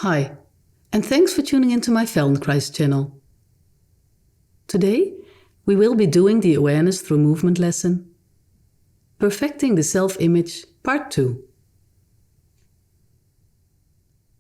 Hi, and thanks for tuning into my Feldenkrais channel. Today, we will be doing the Awareness Through Movement lesson, Perfecting the Self-Image, Part 2.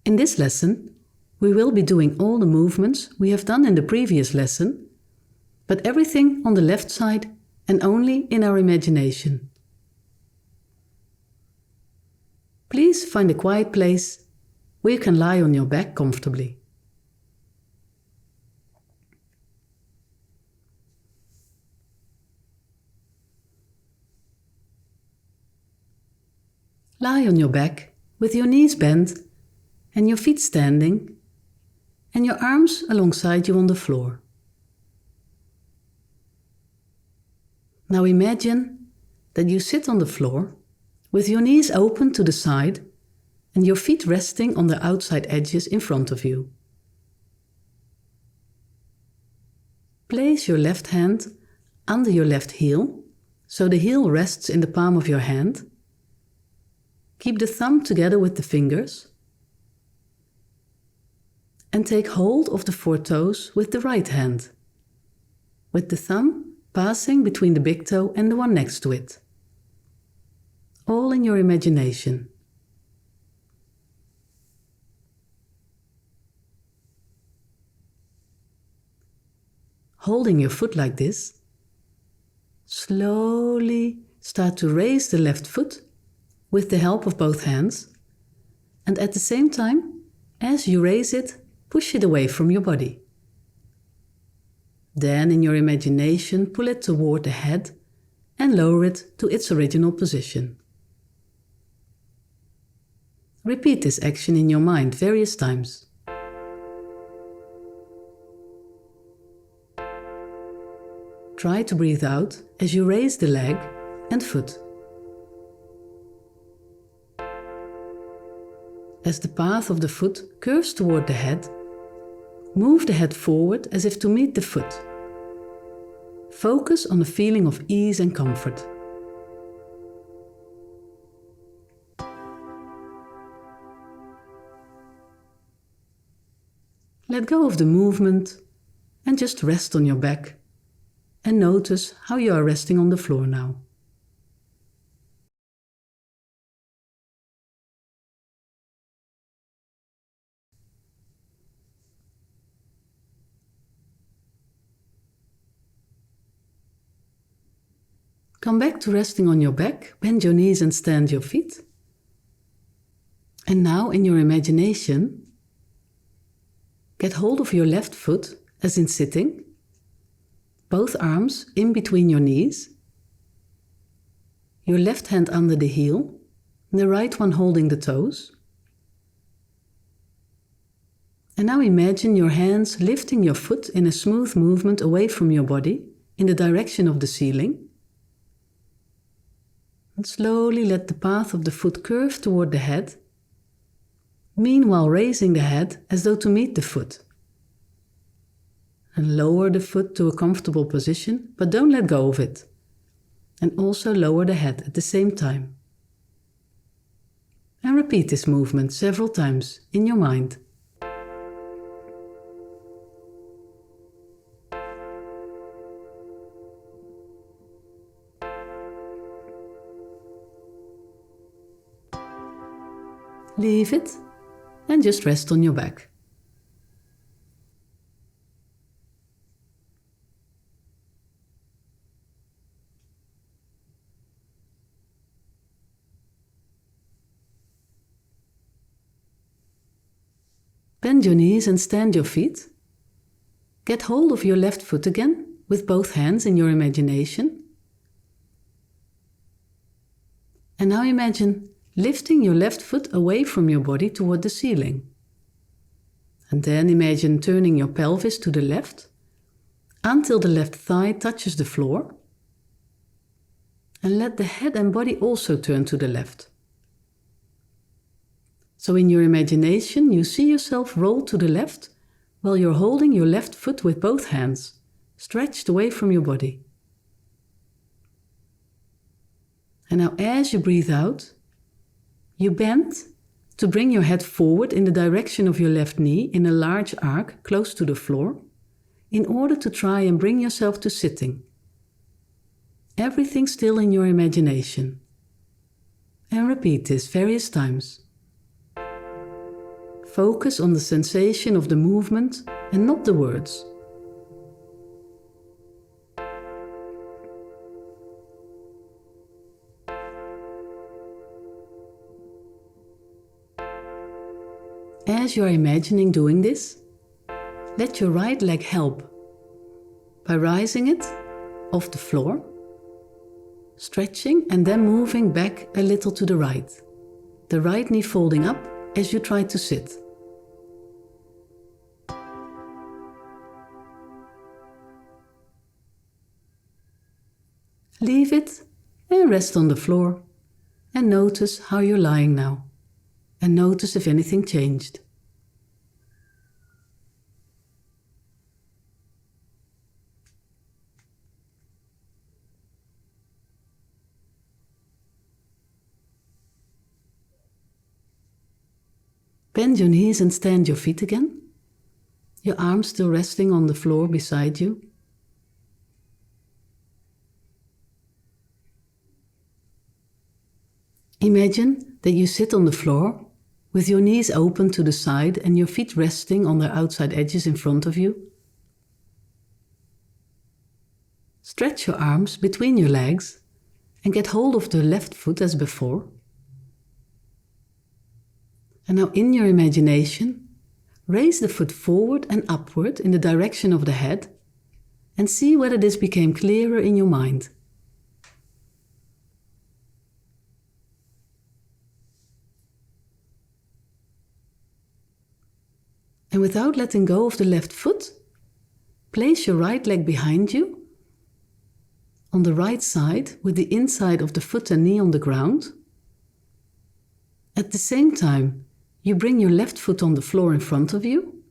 In this lesson, we will be doing all the movements we have done in the previous lesson, but everything on the left side and only in our imagination. Please find a quiet place where you can lie on your back comfortably. Lie on your back with your knees bent and your feet standing and your arms alongside you on the floor. Now imagine that you sit on the floor with your knees open to the side and your feet resting on the outside edges in front of you. Place your left hand under your left heel, so the heel rests in the palm of your hand. Keep the thumb together with the fingers. And take hold of the 4 toes with the right hand, with the thumb passing between the big toe and the one next to it. All in your imagination. Holding your foot like this, slowly start to raise the left foot with the help of both hands, and at the same time, as you raise it, push it away from your body. Then in your imagination, pull it toward the head and lower it to its original position. Repeat this action in your mind various times. Try to breathe out as you raise the leg and foot. As the path of the foot curves toward the head, move the head forward as if to meet the foot. Focus on a feeling of ease and comfort. Let go of the movement and just rest on your back and notice how you are resting on the floor now. Come back to resting on your back, bend your knees and stand your feet. And now in your imagination, get hold of your left foot as in sitting, both arms in between your knees, your left hand under the heel, the right one holding the toes. And now imagine your hands lifting your foot in a smooth movement away from your body in the direction of the ceiling. And slowly let the path of the foot curve toward the head, meanwhile raising the head as though to meet the foot. And lower the foot to a comfortable position, but don't let go of it. And also lower the head at the same time. And repeat this movement several times in your mind. Leave it and just rest on your back. Bend your knees and stand your feet. Get hold of your left foot again with both hands in your imagination. And now imagine lifting your left foot away from your body toward the ceiling. And then imagine turning your pelvis to the left until the left thigh touches the floor. And let the head and body also turn to the left. So in your imagination, you see yourself roll to the left while you're holding your left foot with both hands, stretched away from your body. And now as you breathe out, you bend to bring your head forward in the direction of your left knee in a large arc close to the floor, in order to try and bring yourself to sitting. Everything still in your imagination. And repeat this various times. Focus on the sensation of the movement and not the words. As you are imagining doing this, let your right leg help by rising it off the floor, stretching and then moving back a little to the right knee folding up as you try to sit. Leave it and rest on the floor and notice how you're lying now, and notice if anything changed. Bend your knees and stand your feet again, your arms still resting on the floor beside you. Imagine that you sit on the floor with your knees open to the side and your feet resting on their outside edges in front of you. Stretch your arms between your legs and get hold of the left foot as before. And now in your imagination, raise the foot forward and upward in the direction of the head and see whether this became clearer in your mind. And without letting go of the left foot, place your right leg behind you on the right side with the inside of the foot and knee on the ground. At the same time, you bring your left foot on the floor in front of you,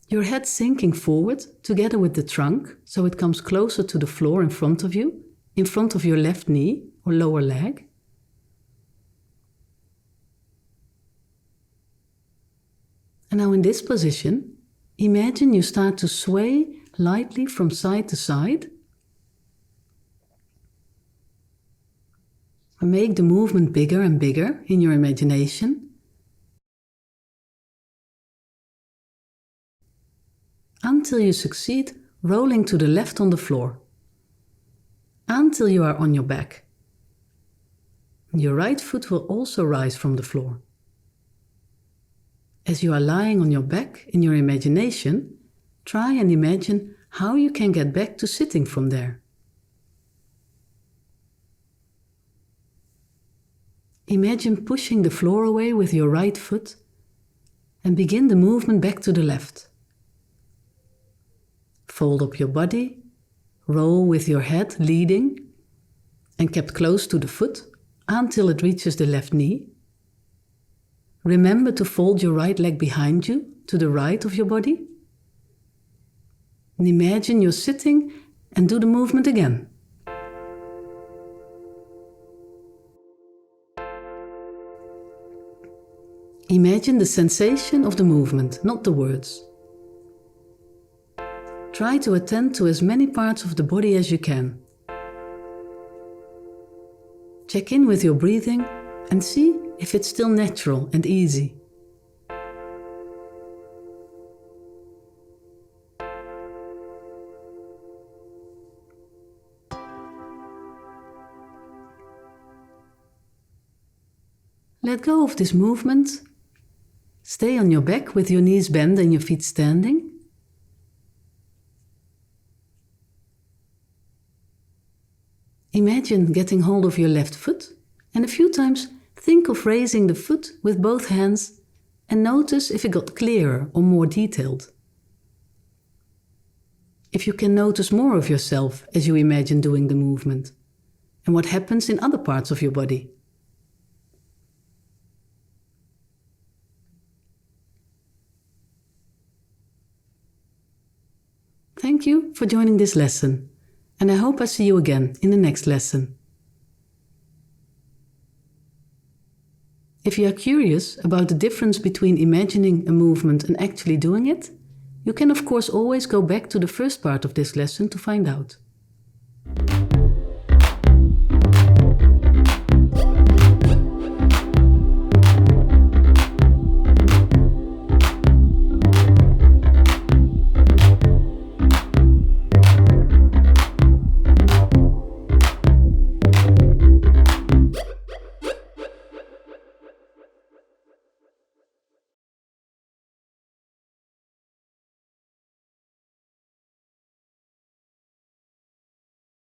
your head sinking forward together with the trunk so it comes closer to the floor in front of you, in front of your left knee or lower leg. And now in this position, imagine you start to sway lightly from side to side. And make the movement bigger and bigger in your imagination. Until you succeed rolling to the left on the floor. Until you are on your back. Your right foot will also rise from the floor. As you are lying on your back in your imagination, try and imagine how you can get back to sitting from there. Imagine pushing the floor away with your right foot and begin the movement back to the left. Fold up your body, roll with your head leading and kept close to the foot until it reaches the left knee. Remember to fold your right leg behind you to the right of your body. And imagine you're sitting and do the movement again. Imagine the sensation of the movement, not the words. Try to attend to as many parts of the body as you can. Check in with your breathing and see if it's still natural and easy. Let go of this movement. Stay on your back with your knees bent and your feet standing. Imagine getting hold of your left foot and a few times think of raising the foot with both hands and notice if it got clearer or more detailed. If you can notice more of yourself as you imagine doing the movement and what happens in other parts of your body. Thank you for joining this lesson, and I hope I see you again in the next lesson. If you are curious about the difference between imagining a movement and actually doing it, you can of course always go back to the first part of this lesson to find out.